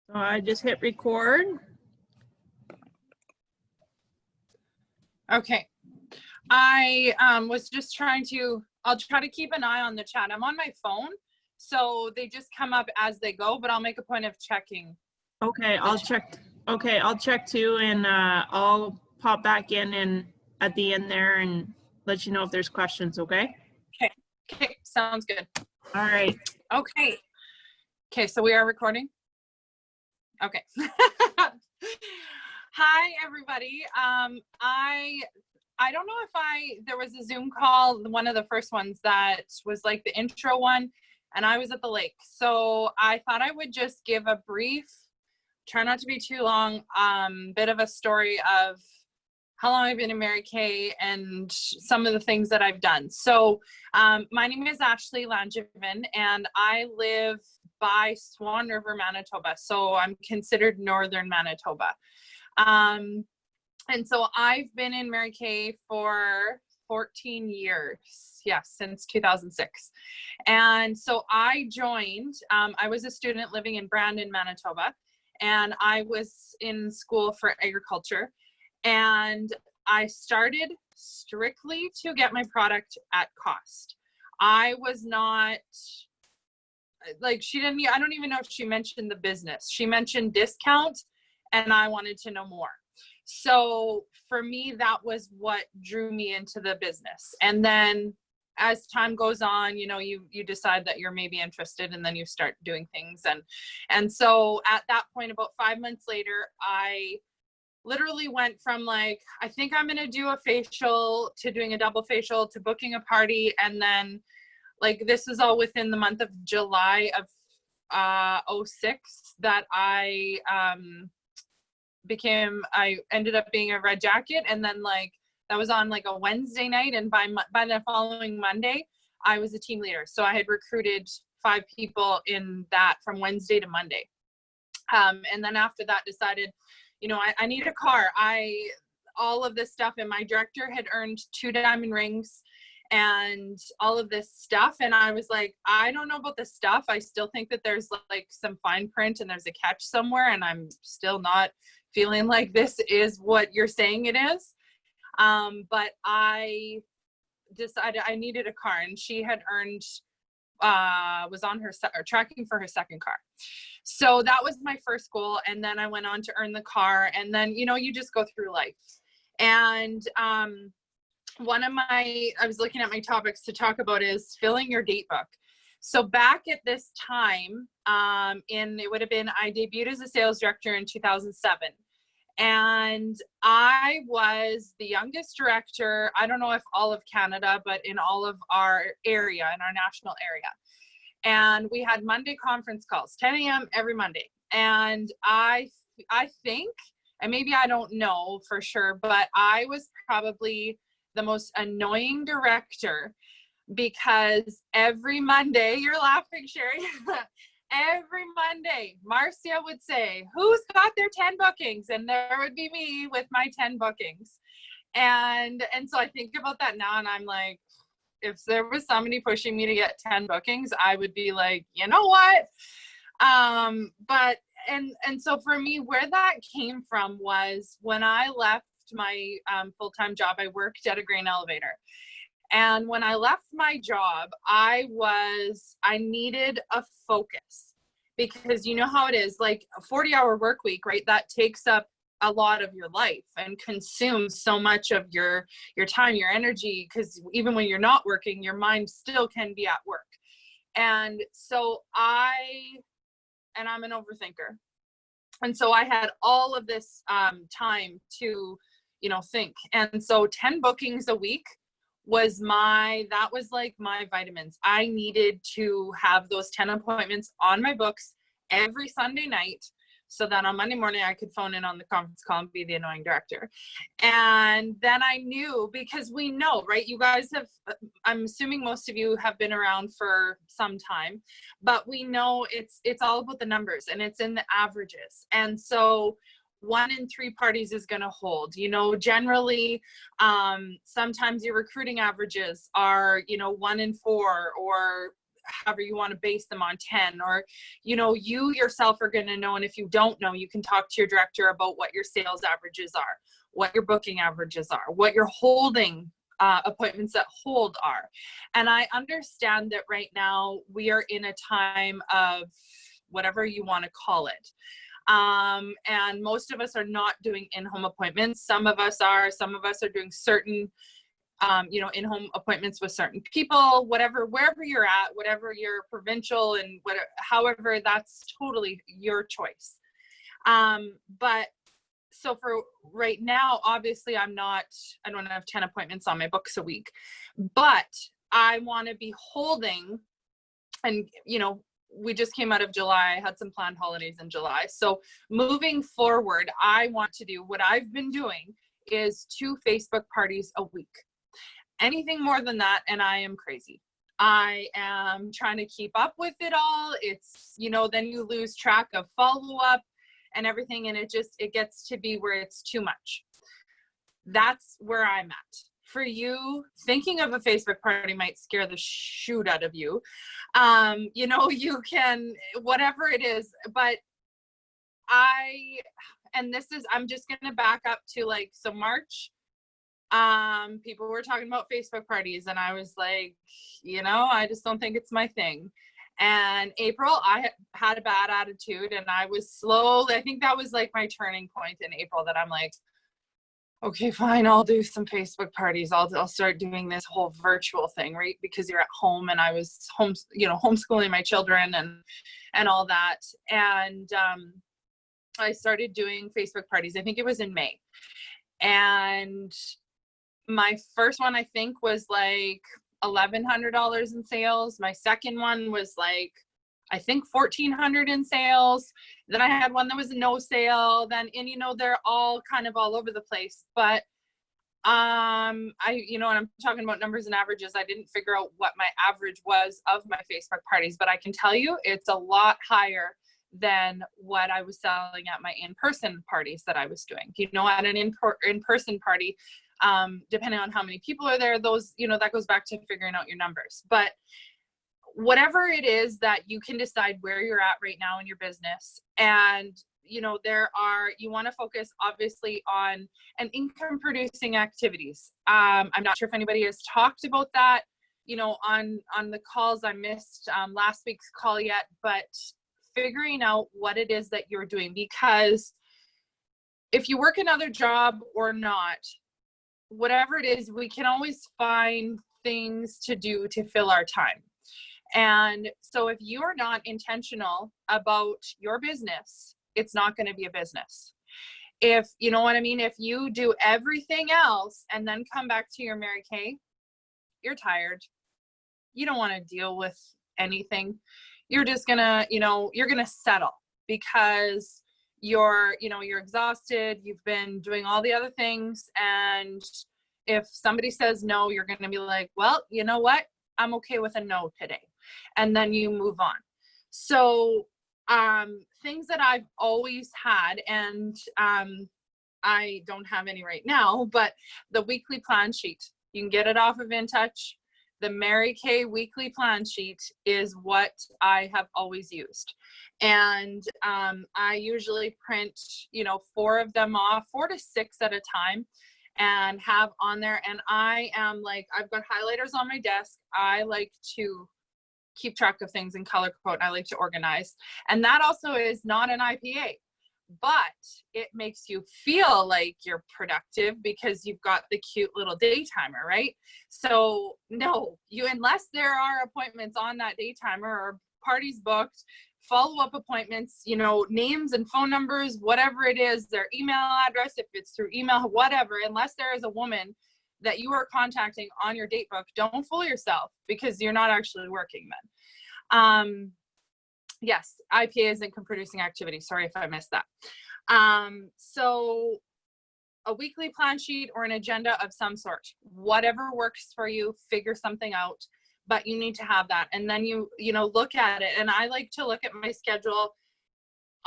So I just hit record. Okay. I was just I'll try to keep an eye on the chat. I'm on my phone, so they just come up as they go, but I'll make a point of checking. Okay, I'll check. Okay, I'll check too, and I'll pop back in and at the end there and let you know if there's questions, okay? Okay, sounds good. All right. Okay, so we are recording? Okay. Hi, everybody. I don't know if there was a Zoom call, one of the first ones that was like the intro one, and I was at the lake. So I thought I would just give a brief, try not to be too long, bit of a story of how long I've been in Mary Kay and some of the things that I've done. So my name is Ashley Langevin, and I live by Swan River, Manitoba. So I'm considered northern Manitoba. And so I've been in Mary Kay for 14 years, yes, since 2006. And so I joined, I was a student living in Brandon, Manitoba, and I was in school for agriculture. And I started strictly to get my product at cost. I was not, like, I don't even know if she mentioned the business. She mentioned discount, and I wanted to know more. So for me, that was what drew me into the business. And then as time goes on, you decide that you're maybe interested, and then you start doing things. And so at that point, about 5 months later, I literally went from like, I think I'm going to do a facial, to doing a double facial, to booking a party. And then like, this is all within the month of July of 2006 that I ended up being a red jacket. And then like, that was on like a Wednesday night, and by the following Monday I was a team leader. So I had recruited 5 people in that from Wednesday to Monday. And then after that decided, I need a car. All of this stuff, and my director had earned 2 diamond rings and all of this stuff. And I was like, I don't know about this stuff. I still think that there's like some fine print and there's a catch somewhere, and I'm still not feeling like this is what you're saying it is. But I decided I needed a car, and she had earned, was on her tracking for her second car. So that was my first goal. And then I went on to earn the car, and then, you just go through life. And I was looking at my topics to talk about is filling your date book. So back at this time, it would have been, I debuted as a sales director in 2007. And I was the youngest director, I don't know if all of Canada, but in all of our area, in our national area. And we had Monday conference calls, 10 a.m. every Monday. And I think, and maybe I don't know for sure, but I was probably the most annoying director, because every Monday, you're laughing, Sherry, every Monday, Marcia would say, who's got their 10 bookings? And there would be me with my 10 bookings. And so I think about that now, and I'm like, if there was somebody pushing me to get 10 bookings, I would be like, you know what? And so for me, where that came from was when I left my full-time job, I worked at a grain elevator. And when I left my job, I needed a focus, because you know how it is, like a 40-hour work week, right? That takes up a lot of your life and consumes so much of your time, your energy, because even when you're not working, your mind still can be at work. And so I'm an overthinker. And so I had all of this time to, think. And so 10 bookings a week was like my vitamins. I needed to have those 10 appointments on my books every Sunday night, so that on Monday morning I could phone in on the conference call and be the annoying director. And then I knew, because we know, right? You guys I'm assuming most of you have been around for some time, but we know it's all about the numbers, and it's in the averages. And so 1 in 3 parties is going to hold, generally, sometimes your recruiting averages are, 1 in 4, or however you want to base them on 10, or, you know, you yourself are going to know. And if you don't know, you can talk to your director about what your sales averages are, what your booking averages are, what your holding appointments that hold are. And I understand that right now we are in a time of whatever you want to call it. And most of us are not doing in-home appointments. Some of us are doing certain, you know, in-home appointments with certain people, whatever, wherever you're at, whatever your provincial and whatever, however, that's totally your choice. But so for right now, obviously I don't have 10 appointments on my books a week, but I want to be holding, and, you know, we just came out of July. I had some planned holidays in July. So moving forward, I want to do what I've been doing is 2 Facebook parties a week. Anything more than that, and I am crazy. I am trying to keep up with it all. It's, you know, then you lose track of follow-up and everything, and it gets to be where it's too much. That's where I'm at. For you, thinking of a Facebook party might scare the shoot out of you. You know, you can, whatever it is, but I'm just going to back up to like, so March, people were talking about Facebook parties, and I was like, you know, I just don't think it's my thing. And April, I had a bad attitude, and I was slowly, I think that was like my turning point in April, that I'm like, okay, fine, I'll do some Facebook parties. I'll start doing this whole virtual thing, right? Because you're at home, and I was homeschooling my children and all that. And I started doing Facebook parties. I think it was in May. And my first one, I think, was like $1,100 in sales. My second one was like, I think $1,400 in sales. Then I had one that was no sale. Then, and you know, they're all kind of all over the place. But and I'm talking about numbers and averages. I didn't figure out what my average was of my Facebook parties, but I can tell you it's a lot higher than what I was selling at my in-person parties that I was doing. You know, at an in-person party, depending on how many people are there, those, you know, that goes back to figuring out your numbers. But whatever it is that you can decide where you're at right now in your business, and, you know, you want to focus obviously on an income producing activities. I'm not sure if anybody has talked about that, you know, on the calls. I missed last week's call yet, but figuring out what it is that you're doing, because if you work another job or not, whatever it is, we can always find things to do to fill our time. And so if you're not intentional about your business, it's not going to be a business. If, you know what I mean? If you do everything else and then come back to your Mary Kay, you're tired. You don't want to deal with anything. You're just going to, you know, you're going to settle because you're exhausted. You've been doing all the other things. And if somebody says no, you're going to be like, well, you know what? I'm okay with a no today. And then you move on. So things that I've always had, and I don't have any right now, but the weekly plan sheet, you can get it off of InTouch. The Mary Kay weekly plan sheet is what I have always used. And I usually print, you know, 4 of them off, 4 to 6 at a time, and have on there. And I am like, I've got highlighters on my desk. I like to keep track of things in color code. I like to organize. And that also is not an IPA, but it makes you feel like you're productive because you've got the cute little day timer, right? So no, unless there are appointments on that day timer or parties booked, follow-up appointments, you know, names and phone numbers, whatever it is, their email address, if it's through email, whatever, unless there is a woman that you are contacting on your date book, don't fool yourself because you're not actually working then. Yes, IPA is income producing activity. Sorry if I missed that. So a weekly plan sheet or an agenda of some sort, whatever works for you, figure something out, but you need to have that. And then you look at it. And I like to look at my schedule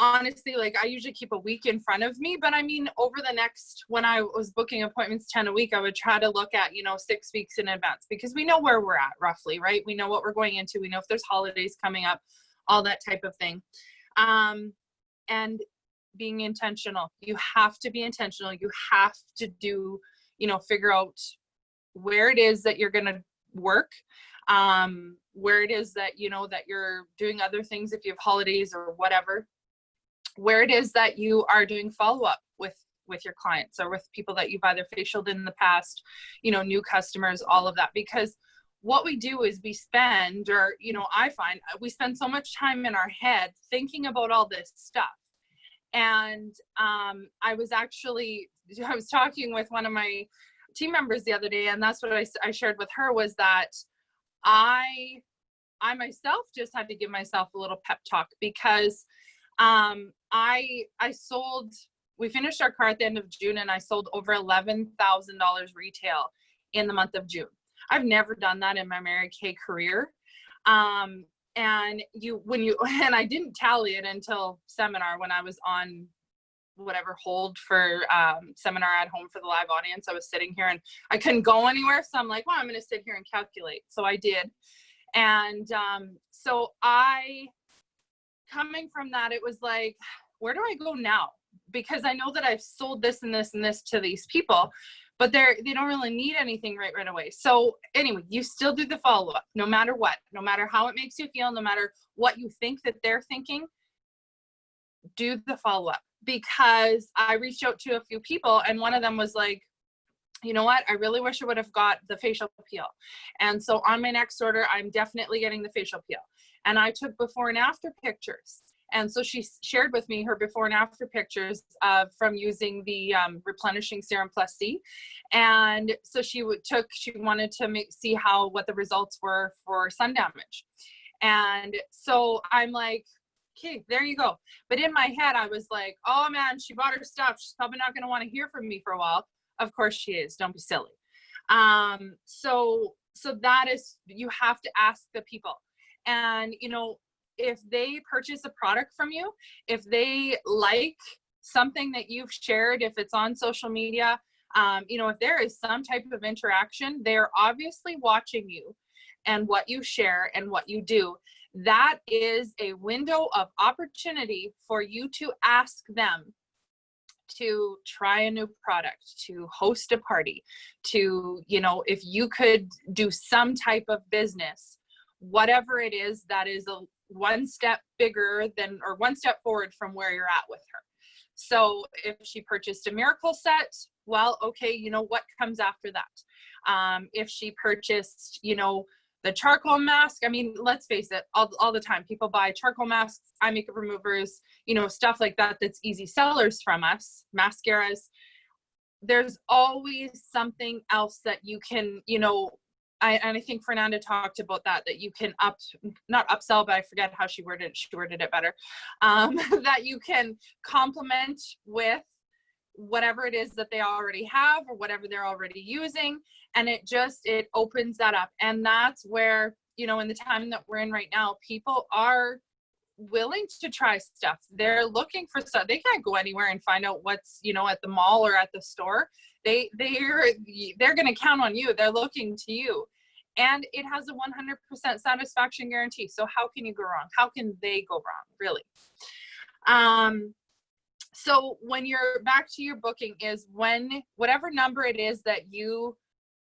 honestly, like I usually keep a week in front of me, but I mean, over the next, when I was booking appointments 10 a week, I would try to look at, 6 weeks in advance, because we know where we're at roughly, right? We know what we're going into. We know if there's holidays coming up, all that type of thing. And being intentional, you have to be intentional. You have to do, figure out where it is that you're going to work, where it is that, that you're doing other things if you have holidays or whatever, where it is that you are doing follow-up with your clients or with people that you've either facialed in the past, new customers, all of that. Because what we do is we spend, or, I find we spend so much time in our head thinking about all this stuff. And I was talking with one of my team members the other day, and that's what I shared with her, was that I myself just had to give myself a little pep talk, because we finished our car at the end of June, and I sold over $11,000 retail in the month of June. I've never done that in my Mary Kay career. And I didn't tally it until seminar, when I was on whatever hold for seminar at home for the live audience. I was sitting here and I couldn't go anywhere. So I'm like, well, I'm going to sit here and calculate. So I did. And so coming from that, it was like, where do I go now? Because I know that I've sold this and this and this to these people, but they don't really need anything right away. So anyway, you still do the follow-up, no matter what, no matter how it makes you feel, no matter what you think that they're thinking, do the follow-up. Because I reached out to a few people, and one of them was like, you know what, I really wish I would have got the facial peel. And so on my next order, I'm definitely getting the facial peel. And I took before and after pictures. And so she shared with me her before and after pictures from using the replenishing serum plus C. And so she wanted to see what the results were for sun damage. And so I'm like, okay, there you go. But in my head, I was like, oh man, she bought her stuff. She's probably not going to want to hear from me for a while. Of course she is. Don't be silly. So that is, you have to ask the people. And, if they purchase a product from you, if they like something that you've shared, if it's on social media, if there is some type of interaction, they're obviously watching you and what you share and what you do. That is a window of opportunity for you to ask them to try a new product, to host a party, to, if you could do some type of business, whatever it is, that is one step bigger than, or one step forward from where you're at with her. So if she purchased a miracle set, well, okay, what comes after that? If she purchased, the charcoal mask, I mean, let's face it, all the time, people buy charcoal masks, eye makeup removers, stuff like that, that's easy sellers from us, mascaras. There's always something else that you can, and I think Fernanda talked about that you can not upsell, but I forget how she worded it better, that you can complement with whatever it is that they already have or whatever they're already using. And it opens that up. And that's where, in the time that we're in right now, people are willing to try stuff. They're looking for stuff. They can't go anywhere and find out what's, at the mall or at the store. They're going to count on you. They're looking to you. And it has a 100% satisfaction guarantee. So how can you go wrong? How can they go wrong, really? So when you're back to your booking is whatever number it is that you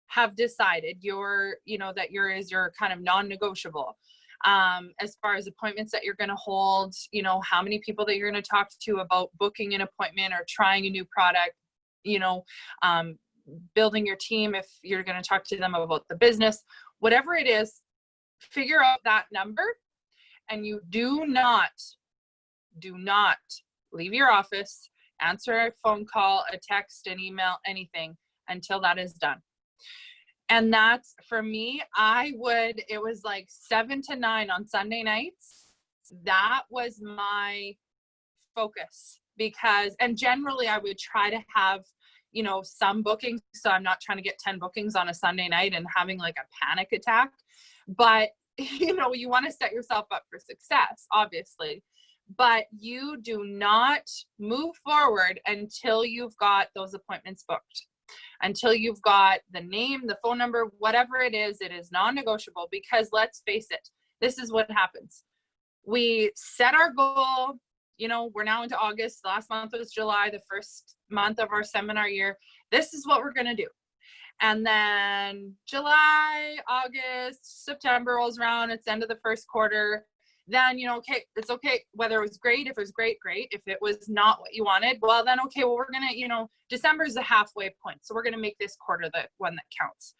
have decided that is your kind of non-negotiable, as far as appointments that you're going to hold, how many people that you're going to talk to about booking an appointment or trying a new product, building your team, if you're going to talk to them about the business, whatever it is, figure out that number. And you do not leave your office, answer a phone call, a text, an email, anything until that is done. And that's, for me, it was like 7 to 9 on Sunday nights. That was my focus, and generally I would try to have, some bookings. So I'm not trying to get 10 bookings on a Sunday night and having like a panic attack, but you want to set yourself up for success, obviously. but you do not move forward until you've got those appointments booked, until you've got the name, the phone number, whatever it is non-negotiable. Because let's face it, this is what happens. We set our goal, we're now into August, last month was July, the first month of our seminar year. This is what we're going to do. And then July, August, September rolls around, it's the end of the first quarter. Then, okay, it's okay. Whether it was great, if it was great. If it was not what you wanted, well, then, okay, well, we're going to, December is the halfway point. So we're going to make this quarter the one that counts.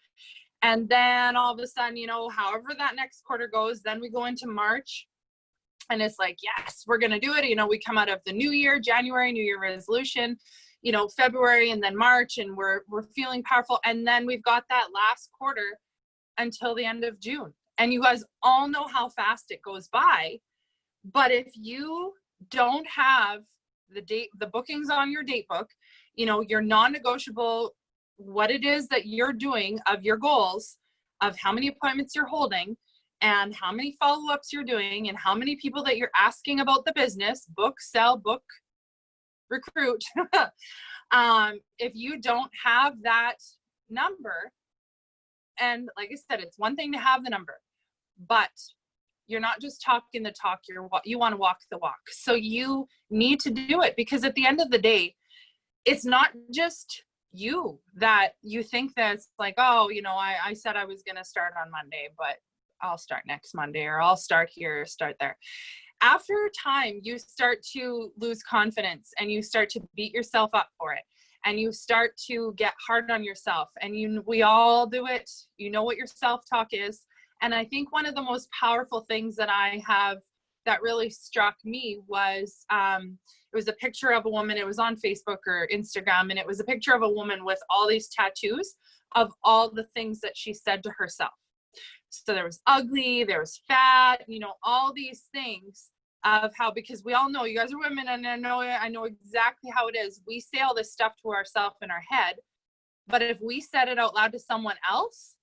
And then all of a sudden, however that next quarter goes, then we go into March and it's like, yes, we're going to do it. We come out of the new year, January, New Year resolution, February, and then March, and we're feeling powerful. And then we've got that last quarter until the end of June. And you guys all know how fast it goes by. But if you don't have the bookings on your date book, your non-negotiable, what it is that you're doing of your goals, of how many appointments you're holding and how many follow-ups you're doing and how many people that you're asking about the business, book, sell, book, recruit. If you don't have that number, and like I said, it's one thing to have the number, but you're not just talking the talk, you want to walk the walk. So you need to do it, because at the end of the day, it's not just you that you think that it's like, oh, I said I was going to start on Monday, but I'll start next Monday, or I'll start here, or start there. After time, you start to lose confidence and you start to beat yourself up for it. And you start to get hard on yourself, and we all do it. You know what your self-talk is. And I think one of the most powerful things that I have that really struck me was, it was a picture of a woman. It was on Facebook or Instagram, and it was a picture of a woman with all these tattoos of all the thknow that she said to herself. So there was ugly, there was fat, all these things of how, because we all know, you guys are women, and I know exactly how it is. We say all this stuff to ourselves in our head, but if we said it out loud to someone else,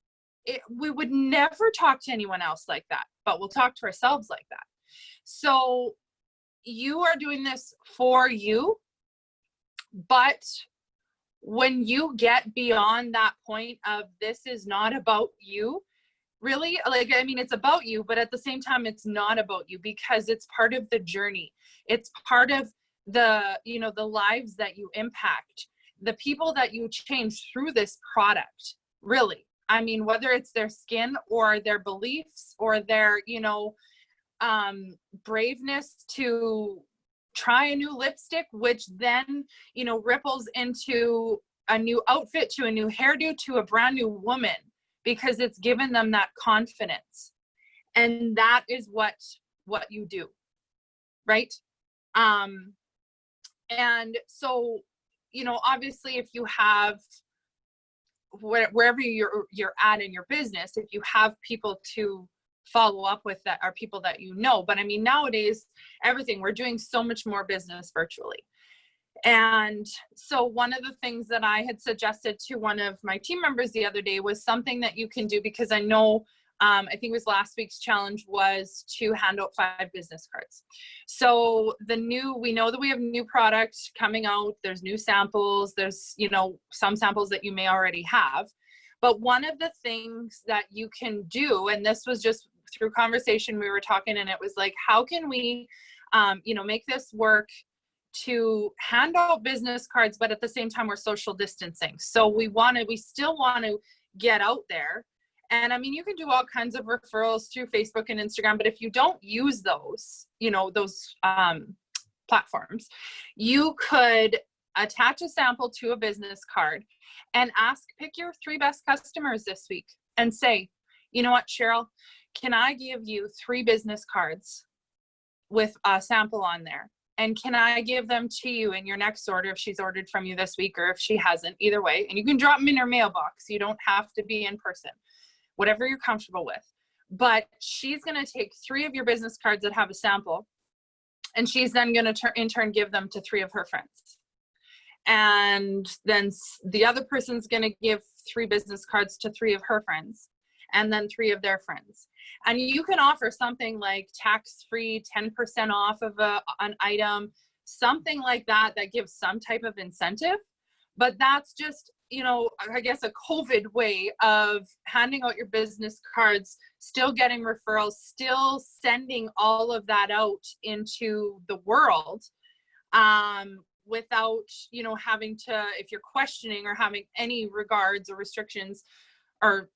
we would never talk to anyone else like that, but we'll talk to ourselves like that. So you are doing this for you, but when you get beyond that point of this is not about you, really, it's about you, but at the same time, it's not about you, because it's part of the journey. It's part of the lives that you impact, the people that you change through this product, really. Whether it's their skin or their beliefs or their, braveness to try a new lipstick, which then, ripples into a new outfit, to a new hairdo, to a brand new woman, because it's given them that confidence. And that is what you do, right? And so, obviously, if you have, wherever you're at in your business, if you have people to follow up with that are people that but nowadays, everything, we're doing so much more business virtually. And so one of the things that I had suggested to one of my team members the other day was something that you can do, because I know, I think it was last week's challenge, was to hand out 5 business cards. So we know that we have new products coming out. There's new samples. There's, some samples that you may already have. But one of the things that you can do, and this was just through conversation, we were talking, and it was like, how can we, make this work to hand out business cards, but at the same time, we're social distancing. So we still want to get out there. And you can do all kinds of referrals through Facebook and Instagram, but if you don't use those, those platforms, you could attach a sample to a business card and pick your 3 best customers this week and say, you know what, Cheryl, can I give you 3 business cards with a sample on there? And can I give them to you in your next order if she's ordered from you this week, or if she hasn't, either way. And you can drop them in her mailbox. You don't have to be in person, whatever you're comfortable with. But she's going to take 3 of your business cards that have a sample, and she's then going to in turn give them to 3 of her friends. And then the other person's going to give 3 business cards to 3 of her friends. and then 3 of their friends. And you can offer something like tax-free 10% off of an item, something like that, that gives some type of incentive. But that's just, you know, I guess a COVID way of handing out your business cards, still getting referrals, still sending all of that out into the world, without, you know, having to, if you're questioning or having any regards or restrictions or,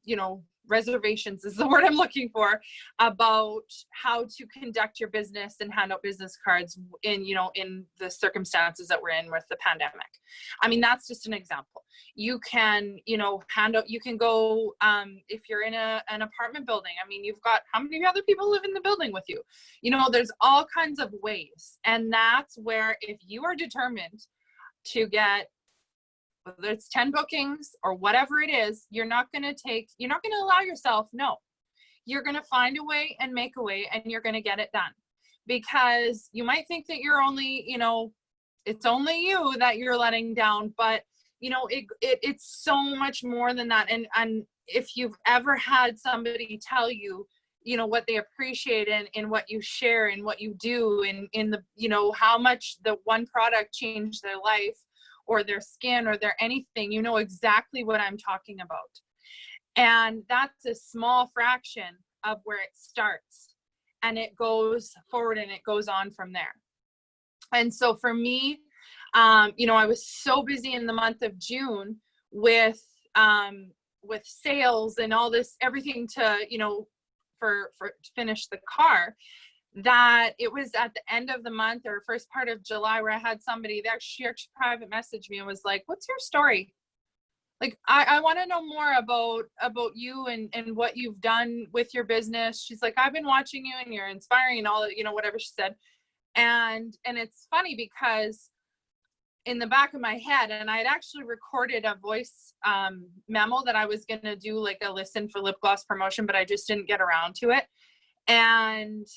you know, reservations is the word I'm looking for, about how to conduct your business and hand out business cards in, you know, in the circumstances that we're in with the pandemic. I mean, that's just an example. You can, you know, hand out, you can go, if you're in an apartment building, I mean, you've got, how many other people live in the building with you? You know, there's all kinds of ways. And that's where, if you are determined to get, whether it's 10 bookings or whatever it is, you're not going to allow yourself, no, you're going to find a way and make a way, and you're going to get it done. Because you might think that you're only, you know, it's only you that you're letting down, but you know, it's so much more than that. And if you've ever had somebody tell you, you know, what they appreciate in what you share and what you do, in the, you know, how much the one product changed their life or their skin or their anything, you know exactly what I'm talking about. And that's a small fraction of where it starts, and it goes forward and it goes on from there. And so for me, you know, I was so busy in the month of June with sales and all this, everything to, you know, for to finish the car, that it was at the end of the month or first part of July where I had somebody that she actually private messaged me and was like, what's your story? Like, I want to know more about you and what you've done with your business. She's like, I've been watching you and you're inspiring and all that, you know, whatever she said. And it's funny because in the back of my head, and I had actually recorded a voice memo that I was going to do like a listen for lip gloss promotion, but I just didn't get around to it. And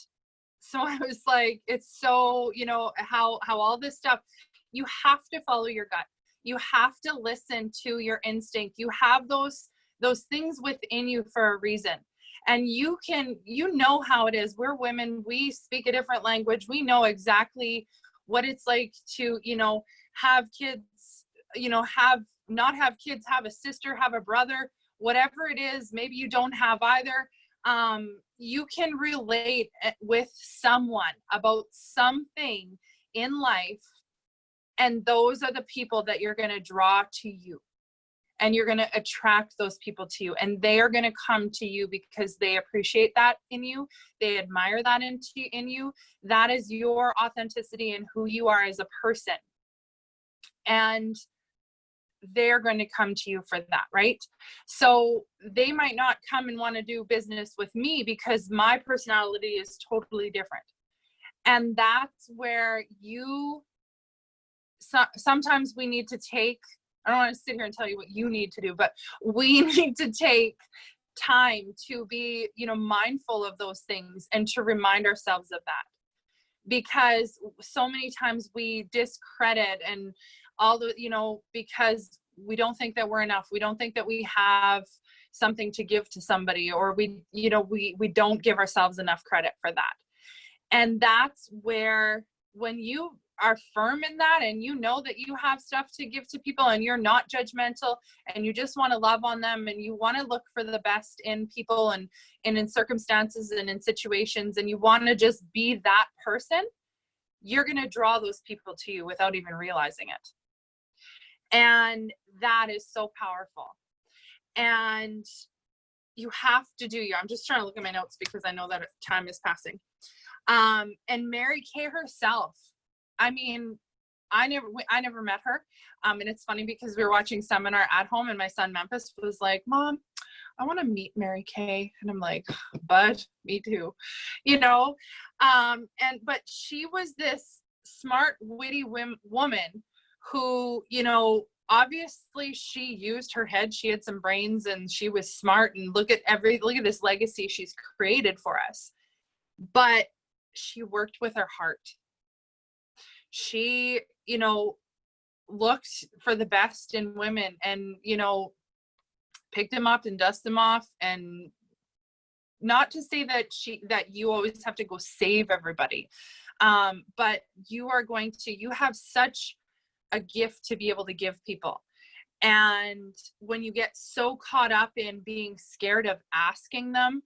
so I was like, it's so, you know, how all this stuff, you have to follow your gut. You have to listen to your instinct. You have those things within you for a reason. And you can, you know how it is. We're women. We speak a different language. We know exactly what it's like to, you know, have kids, you know, not have kids, have a sister, have a brother, whatever it is. Maybe you don't have either. You can relate with someone about something in life, and those are the people that you're going to draw to you, and you're going to attract those people to you, and they are going to come to you because they appreciate that in you. They admire that in you. That is your authenticity and who you are as a person. And they're going to come to you for that, right? So they might not come and want to do business with me because my personality is totally different. And that's where sometimes we need to take, I don't want to sit here and tell you what you need to do, but we need to take time to be, you know, mindful of those things and to remind ourselves of that. Because so many times we discredit and all the, you know, because we don't think that we're enough. We don't think that we have something to give to somebody, or we, you know, we don't give ourselves enough credit for that. And that's where, when you are firm in that and you know that you have stuff to give to people and you're not judgmental and you just want to love on them and you want to look for the best in people and in circumstances and in situations, and you want to just be that person, you're going to draw those people to you without even realizing it. And that is so powerful. And you have to do I'm just trying to look at my notes because I know that time is passing. And Mary Kay herself, I mean, I never met her. And it's funny because we were watching Seminar at home and my son Memphis was like, Mom, I want to meet Mary Kay. And I'm like, bud, me too, you know? But she was this smart, witty woman who, you know, obviously she used her head. She had some brains and she was smart, and look at this legacy she's created for us. But she worked with her heart. She, you know, looked for the best in women, and, you know, picked him up and dusted him off. And not to say that you always have to go save everybody. But you have such a gift to be able to give people. And when you get so caught up in being scared of asking them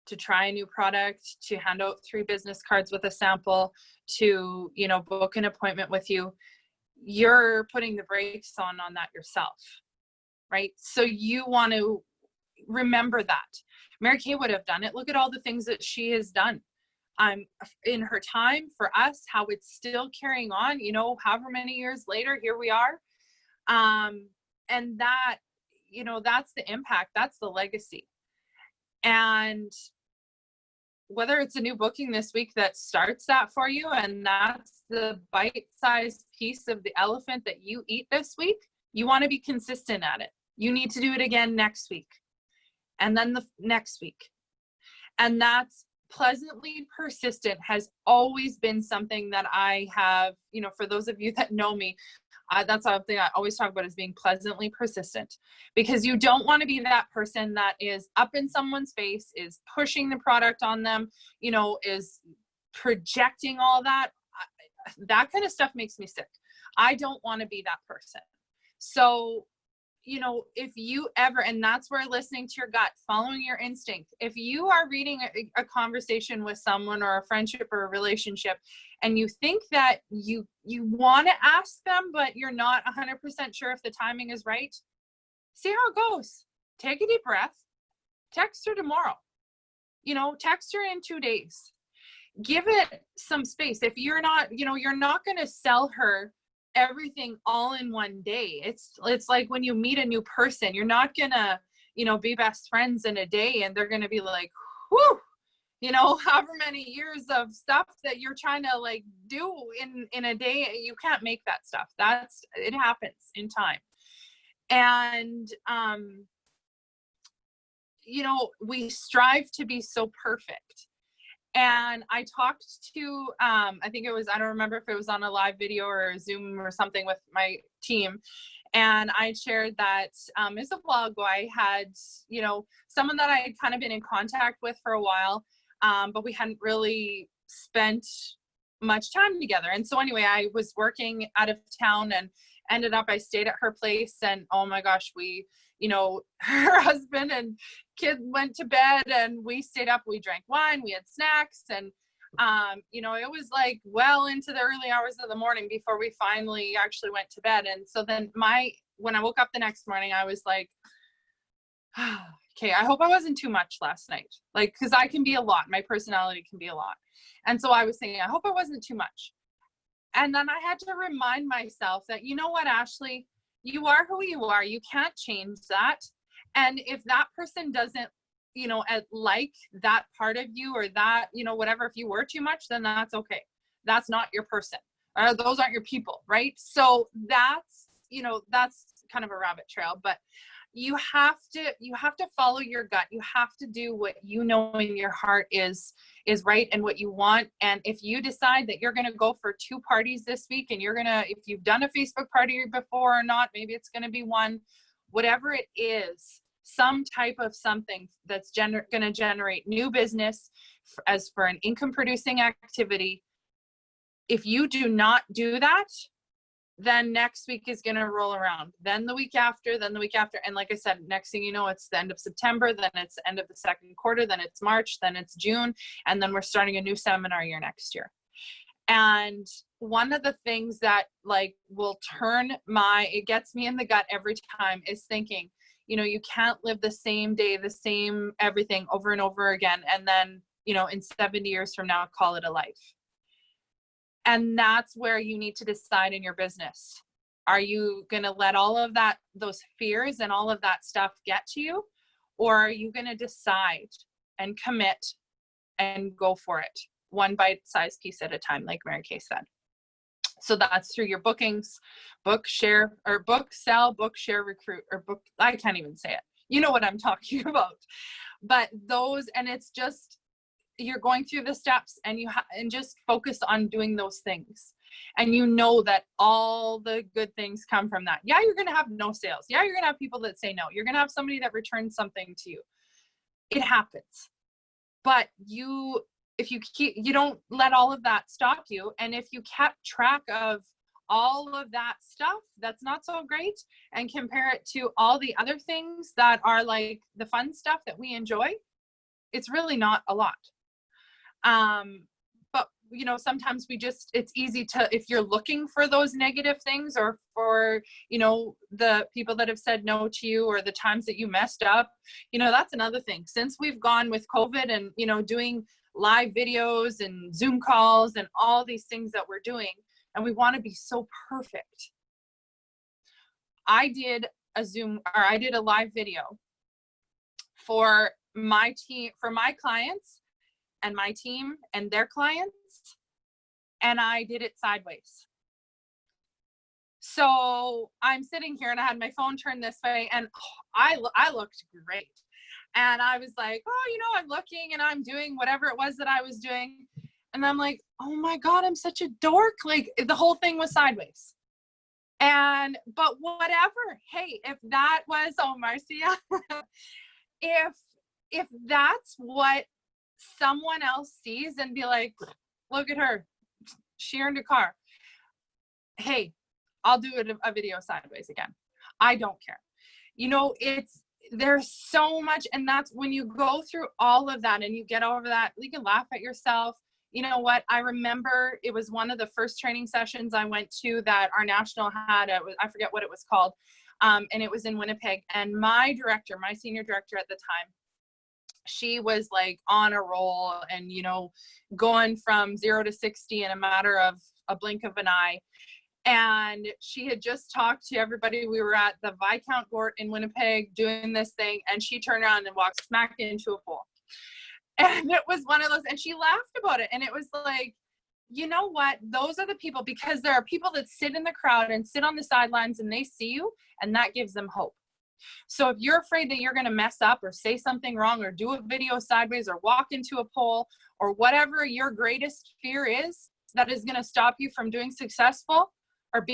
to try a new product, to hand out 3 business cards with a sample, to, book an appointment with you, you're putting the brakes on that yourself, right? So you want to remember that. Mary Kay would have done it. Look at all the things that she has done in her time for us, how it's still carrying on, however many years later, here we are. And that, that's the impact, that's the legacy. And whether it's a new booking this week that starts that for you, and that's the bite-sized piece of the elephant that you eat this week, you want to be consistent at it. You need to do it again next week, and then the next week. And that's pleasantly persistent has always been something that I have, for those of you that know me, that's something I always talk about, is being pleasantly persistent, because you don't want to be that person that is up in someone's face, is pushing the product on them, is projecting all that. That kind of stuff makes me sick. I don't want to be that person. So, if you ever, and that's where listening to your gut, following your instinct, if you are reading a conversation with someone or a friendship or a relationship, and you think that you want to ask them, but you're not 100% sure if the timing is right, see how it goes. Take a deep breath. Text her tomorrow. Text her in 2 days. Give it some space. If you're not, you're not going to sell her everything all in one day. It's like when you meet a new person, you're not gonna, be best friends in a day, and they're gonna be like, whew, however many years of stuff that you're trying to like do in a day. You can't make that stuff. It happens in time. And we strive to be so perfect. And I talked to, I think it was, I don't remember if it was on a live video or a Zoom or something with my team. And I shared that it was a while ago, I had, someone that I had kind of been in contact with for a while, but we hadn't really spent much time together. And so anyway, I was working out of town and ended up, I stayed at her place, and oh my gosh, we, her husband and kid went to bed, and we stayed up, we drank wine, we had snacks, and it was like well into the early hours of the morning before we finally actually went to bed. And so then when I woke up the next morning, I was like, okay, I hope I wasn't too much last night. Like, cause I can be a lot, my personality can be a lot. And so I was thinking, I hope I wasn't too much. And then I had to remind myself that, you know what, Ashley, you are who you are. You can't change that. And if that person doesn't, like that part of you, or that, whatever, if you were too much, then that's okay. That's not your person. Or those aren't your people, right? So that's kind of a rabbit trail, but you have to follow your gut. You have to do what you know in your heart is right and what you want. And if you decide that you're going to go for 2 parties this week, and if you've done a Facebook party before or not, maybe it's going to be one, whatever it is, some type of something that's going to generate new business as for an income producing activity. If you do not do that, then next week is going to roll around, then the week after, and like I said, next thing you know, it's the end of September, then it's the end of the second quarter, then it's March, then it's June, and then we're starting a new seminar year next year. And one of the things that like will it gets me in the gut every time is thinking, you can't live the same day, the same everything over and over again, and then, in 70 years from now, call it a life. And that's where you need to decide in your business. Are you going to let all of those fears and all of that stuff get to you? Or are you going to decide and commit and go for it, one bite-sized piece at a time, like Mary Kay said? So that's through your bookings, book, share, or book, sell, book, share, recruit, or book. I can't even say it. You know what I'm talking about. But and it's just, you're going through the steps, and and just focus on doing those things. and you know that all the good things come from that. Yeah, you're going to have no sales. Yeah, you're going to have people that say no. You're going to have somebody that returns something to you. It happens. But if you don't let all of that stop you, and if you kept track of all of that stuff that's not so great and compare it to all the other things that are like the fun stuff that we enjoy, it's really not a lot. But sometimes it's easy to, if you're looking for those negative things, or for, the people that have said no to you, or the times that you messed up, that's another thing. Since we've gone with COVID and, doing live videos and Zoom calls and all these things that we're doing, and we want to be so perfect. I did a live video for my team, for my clients and my team and their clients, and I did it sideways. So I'm sitting here and I had my phone turned this way, and I looked great. And I was like, I'm looking and I'm doing whatever it was that I was doing. And I'm like, oh my God, I'm such a dork. Like, the whole thing was sideways. But whatever. Hey, if that was, Marcia, if that's what someone else sees and be like, look at her, she earned a car. Hey, I'll do a video sideways again. I don't care. There's so much. And that's when you go through all of that and you get over that, you can laugh at yourself. You know what? I remember it was one of the first training sessions I went to that our national had. I forget what it was called. And it was in Winnipeg. And my senior director at the time, she was like on a roll and, going from 0 to 60 in a matter of a blink of an eye. And she had just talked to everybody. We were at the Viscount Gort in Winnipeg doing this thing. And she turned around and walked smack into a pole. And it was one of those, and she laughed about it. And it was like, you know what? Those are the people, because there are people that sit in the crowd and sit on the sidelines and they see you, and that gives them hope. So if you're afraid that you're going to mess up or say something wrong or do a video sideways or walk into a pole or whatever your greatest fear is that is going to stop you from being successful, look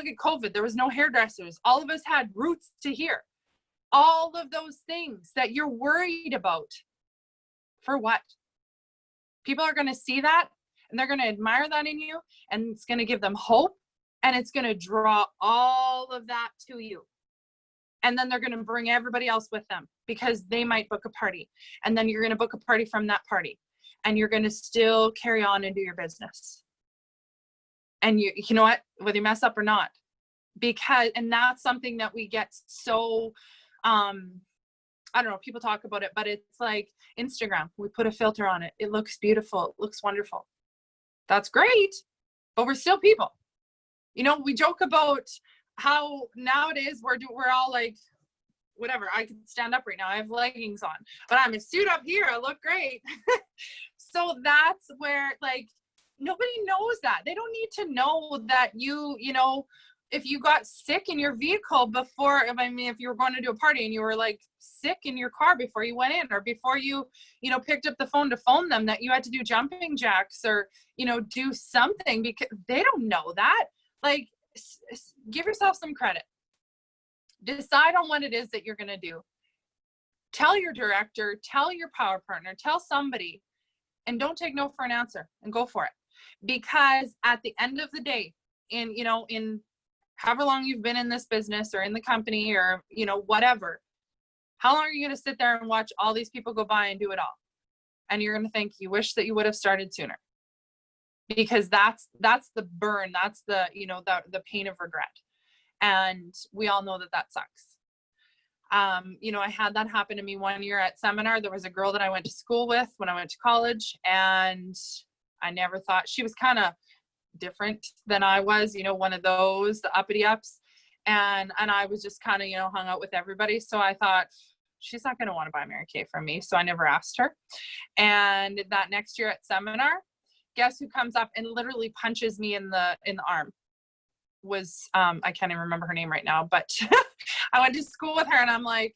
at COVID. There was no hairdressers. All of us had roots to here. All of those things that you're worried about. For what? People are going to see that and they're going to admire that in you, and it's going to give them hope, and it's going to draw all of that to you. And then they're going to bring everybody else with them, because they might book a party, and then you're going to book a party from that party, and you're going to still carry on and do your business. And you know what, whether you mess up or not, and that's something that we get so, I don't know, people talk about it, but it's like Instagram. We put a filter on it. It looks beautiful. It looks wonderful. That's great, but we're still people. We joke about how nowadays we're all like, whatever, I can stand up right now. I have leggings on, but I'm a suit up here. I look great. So that's where, like, nobody knows that. They don't need to know that if you got sick in your vehicle before, if you were going to do a party and you were like sick in your car before you went in, or before you picked up the phone to phone them, that you had to do jumping jacks or, do something, because they don't know that. Like, give yourself some credit. Decide on what it is that you're going to do. Tell your director, tell your power partner, tell somebody, and don't take no for an answer, and go for it. Because at the end of the day, in however long you've been in this business or in the company or, whatever, how long are you going to sit there and watch all these people go by and do it all? And you're going to think you wish that you would have started sooner, because that's the burn. That's the the pain of regret. And we all know that sucks. I had that happen to me one year at seminar. There was a girl that I went to school with when I went to college, and I never thought, she was kind of different than I was, one of those, the uppity ups. And I was just kind of, hung out with everybody. So I thought, she's not going to want to buy Mary Kay from me. So I never asked her. And that next year at seminar, guess who comes up and literally punches me in the arm? Was, I can't even remember her name right now, but I went to school with her, and I'm like,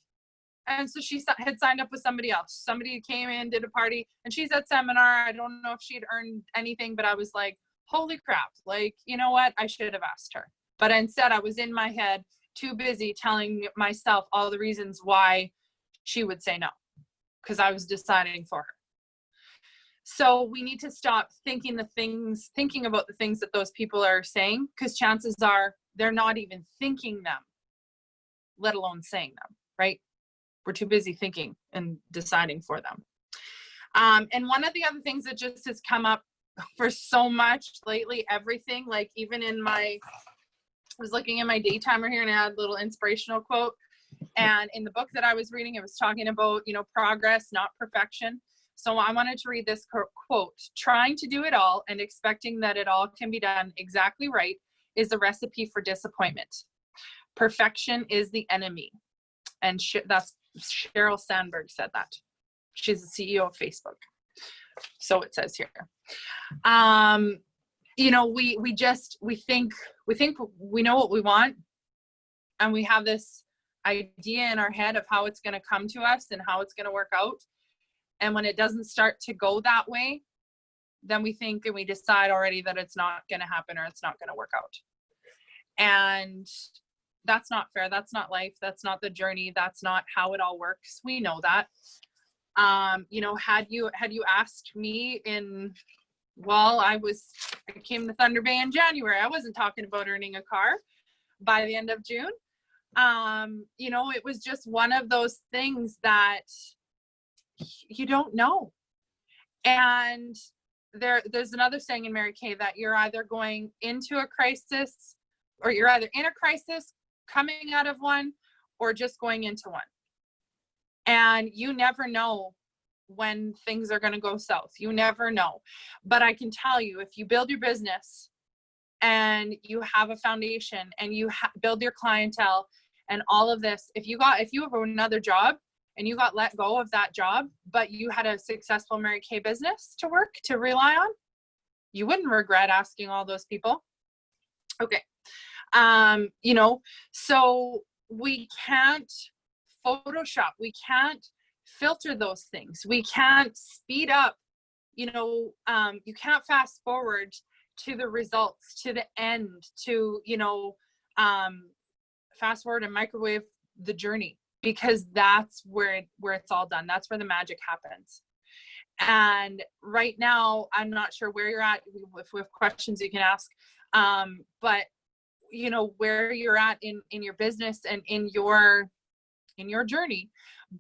and so she had signed up with somebody else. Somebody came in, did a party, and she's at seminar. I don't know if she'd earned anything, but I was like, holy crap, like, you know what? I should have asked her. But instead, I was in my head, too busy telling myself all the reasons why she would say no, because I was deciding for her. So we need to stop thinking about the things that those people are saying, because chances are they're not even thinking them, let alone saying them, right? We're too busy thinking and deciding for them. And one of the other things that just has come up for so much lately, everything, like even I was looking at my day timer here and I had a little inspirational quote. And in the book that I was reading, it was talking about, progress, not perfection. So I wanted to read this quote: trying to do it all and expecting that it all can be done exactly right is a recipe for disappointment. Perfection is the enemy. And that's Sheryl Sandberg said that. She's the CEO of Facebook. So it says here. We think we know what we want, and we have this idea in our head of how it's going to come to us and how it's going to work out. And when it doesn't start to go that way, then we think and we decide already that it's not going to happen or it's not going to work out. And that's not fair. That's not life. That's not the journey. That's not how it all works. We know that. Had you asked me I came to Thunder Bay in January. I wasn't talking about earning a car by the end of June. It was just one of those things that you don't know. And there's another saying in Mary Kay that you're either going into a crisis, or you're either in a crisis, coming out of one, or just going into one. And you never know when things are going to go south. You never know. But I can tell you, if you build your business and you have a foundation and you build your clientele and all of this, if you have another job and you got let go of that job, but you had a successful Mary Kay business to rely on, you wouldn't regret asking all those people. Okay. So we can't Photoshop. We can't filter those things. We can't speed up, you can't fast forward to the results, to the end, to, fast forward and microwave the journey, because that's where it's all done. That's where the magic happens. And right now, I'm not sure where you're at. If we have questions, you can ask. But where you're at in your business and in your journey.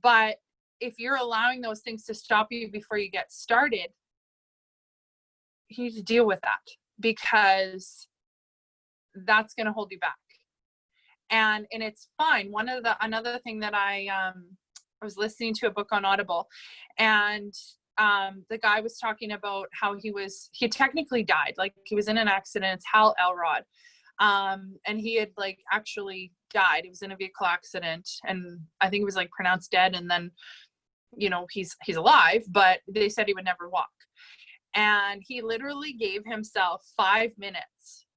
But if you're allowing those things to stop you before you get started, you need to deal with that, because that's going to hold you back. And it's fine. Another thing that I was listening to a book on Audible, and the guy was talking about how he technically died. Like, he was in an accident. It's Hal Elrod. And he had actually died. He was in a vehicle accident, and I think he was pronounced dead. And then, he's alive, but they said he would never walk. And he literally gave himself 5 minutes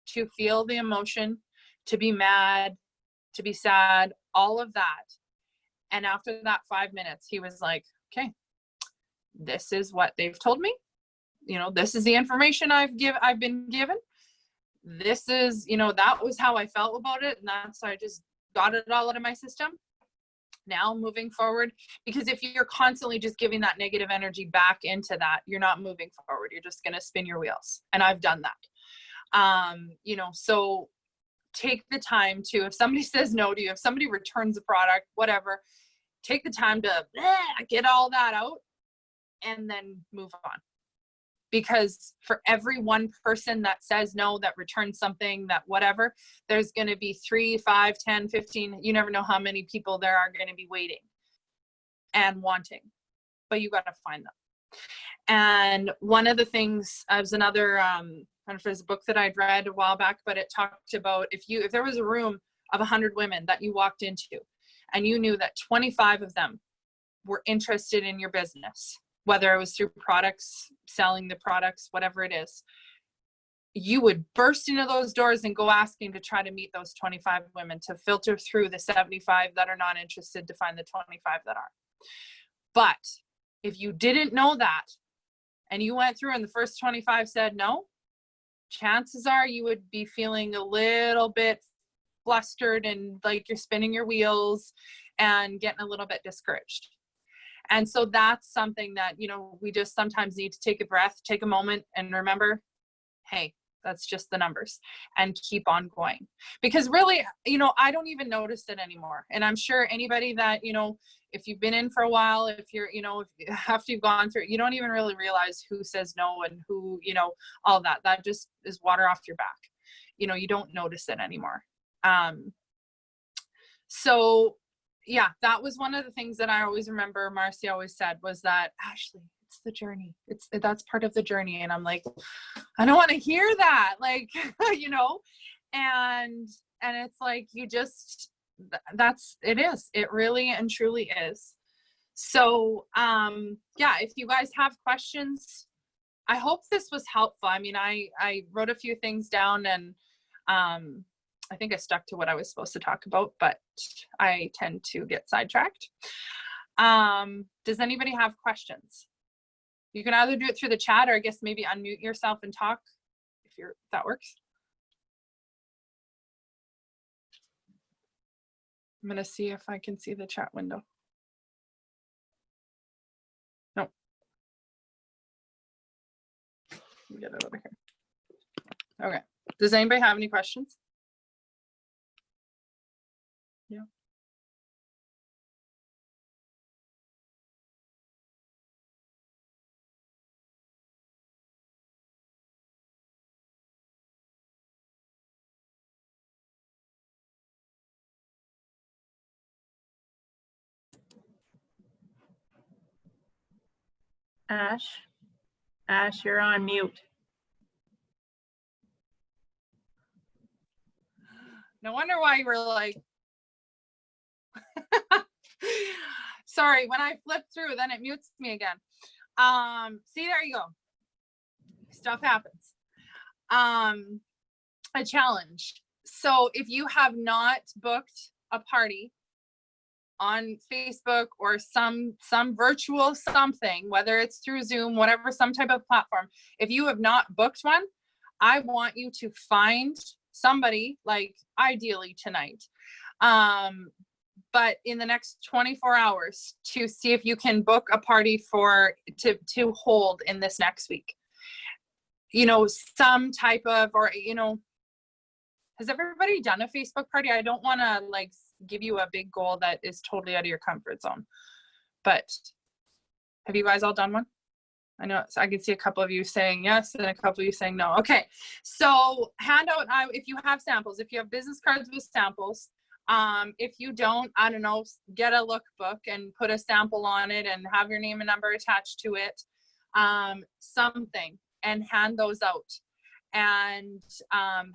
to feel the emotion, to be mad, to be sad, all of that. And after that 5 minutes, he was like, okay, this is what they've told me. This is the information I've been given. This is, that was how I felt about it. And I just got it all out of my system. Now moving forward, because if you're constantly just giving that negative energy back into that, you're not moving forward. You're just going to spin your wheels. And I've done that. So take the time to, if somebody says no to you, if somebody returns a product, whatever, take the time to get all that out and then move on. Because for every one person that says no, that returns something, that whatever, there's going to be 3, 5, 10, 15. You never know how many people there are going to be waiting and wanting, but you got to find them. And one of the things, was another, I don't know if it was a book that I'd read a while back, but it talked about if there was a room of 100 women that you walked into and you knew that 25 of them were interested in your business, whether it was through products, selling the products, whatever it is, you would burst into those doors and go asking to try to meet those 25 women, to filter through the 75 that are not interested to find the 25 that are. But if you didn't know that and you went through and the first 25 said no, chances are you would be feeling a little bit flustered and like you're spinning your wheels and getting a little bit discouraged. And so that's something that, you know, we just sometimes need to take a breath, take a moment and remember, hey, that's just the numbers, and keep on going. Because really, you know, I don't even notice it anymore. And I'm sure anybody that, you know, if you've been in for a while, if you're, you know, after you've gone through it, you don't even really realize who says no and who, you know, all that. That just is water off your back. You know, you don't notice it anymore. So yeah, that was one of the things that I always remember Marcy always said was that, Ashley, it's the journey. That's part of the journey. And I'm like, I don't want to hear that. Like, you know, and it's like, you just, it really and truly is. So, yeah, if you guys have questions, I hope this was helpful. I mean, I wrote a few things down and, I think I stuck to what I was supposed to talk about, but I tend to get sidetracked. Does anybody have questions? You can either do it through the chat or I guess maybe unmute yourself and talk if that works. I'm going to see if I can see the chat window. No. Let me get it over here. Okay. Does anybody have any questions? Yeah. Ash, you're on mute. No wonder why you were like, sorry, when I flip through, then it mutes me again. See, there you go. Stuff happens. A challenge. So if you have not booked a party on Facebook or some virtual something, whether it's through Zoom, whatever, some type of platform, if you have not booked one, I want you to find somebody, like ideally tonight, but in the next 24 hours to see if you can book a party to hold in this next week. You know, some type of, or, you know, has everybody done a Facebook party? I don't want to like give you a big goal that is totally out of your comfort zone, but have you guys all done one? I know I can see a couple of you saying yes and a couple of you saying no. Okay, so handout, if you have samples, if you have business cards with samples, if you don't, I don't know, get a lookbook and put a sample on it and have your name and number attached to it, something, and hand those out and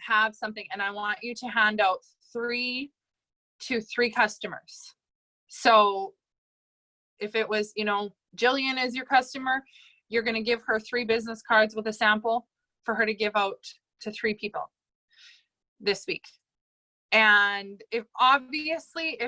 have something. And I want you to hand out 3 to 3 customers. So if it was, you know, Jillian is your customer, you're going to give her 3 business cards with a sample for her to give out to 3 people this week. And if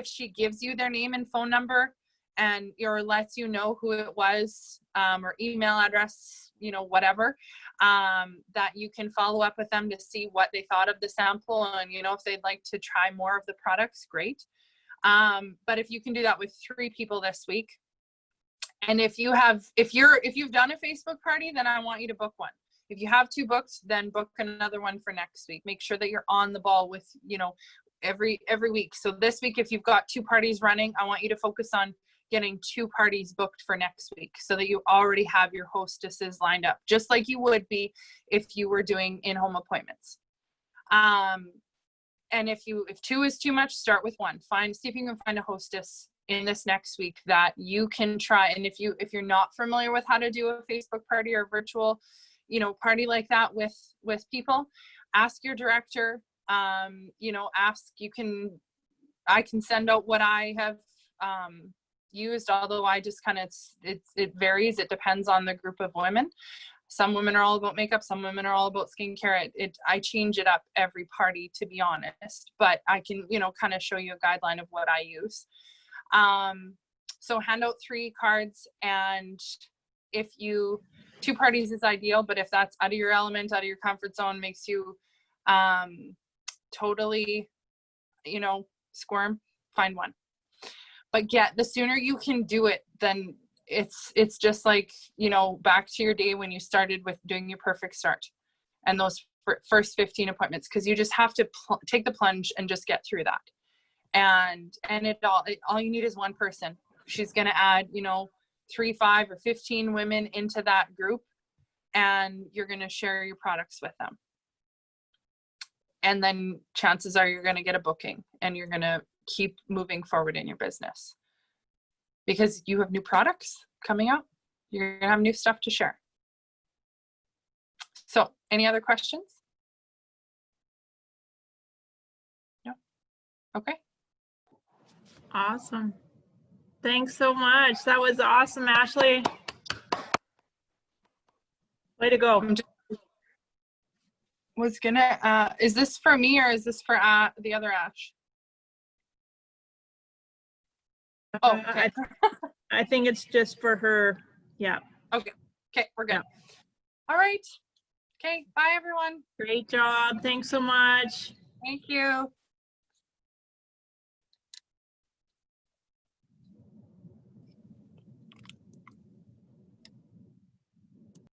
she gives you their name and phone number and lets you know who it was, or email address, you know, whatever, that you can follow up with them to see what they thought of the sample, and, you know, if they'd like to try more of the products, great. But if you can do that with 3 people this week, and if you've done a Facebook party, then I want you to book one. If you have 2 booked, then book another one for next week. Make sure that you're on the ball with, you know, every week. So this week, if you've got 2 parties running, I want you to focus on getting 2 parties booked for next week so that you already have your hostesses lined up, just like you would be if you were doing in-home appointments. And if 2 is too much, start with 1. See if you can find a hostess in this next week that you can try. And if you're not familiar with how to do a Facebook party or virtual, you know, party like that with people, ask your director. You know, I can send out what I have used, although I just kind of, it varies. It depends on the group of women. Some women are all about makeup. Some women are all about skincare. I change it up every party, to be honest, but I can, you know, kind of show you a guideline of what I use. So hand out 3 cards. And if you 2 parties is ideal, but if that's out of your element, out of your comfort zone, makes you totally, you know, squirm, find 1. But the sooner you can do it, then it's just like, you know, back to your day when you started with doing your perfect start and those first 15 appointments, because you just have to take the plunge and just get through that. And all you need is 1 person. She's going to add, you know, 3, 5, or 15 women into that group, and you're going to share your products with them. And then chances are you're going to get a booking, and you're going to keep moving forward in your business because you have new products coming out. You're going to have new stuff to share. So, any other questions? No? Okay. Awesome. Thanks so much. That was awesome, Ashley. Way to go. Is this for me or is this for the other Ash? Oh, okay. I think it's just for her. Yeah. Okay, we're good. Yeah. All right. Okay, bye everyone. Great job. Thanks so much. Thank you.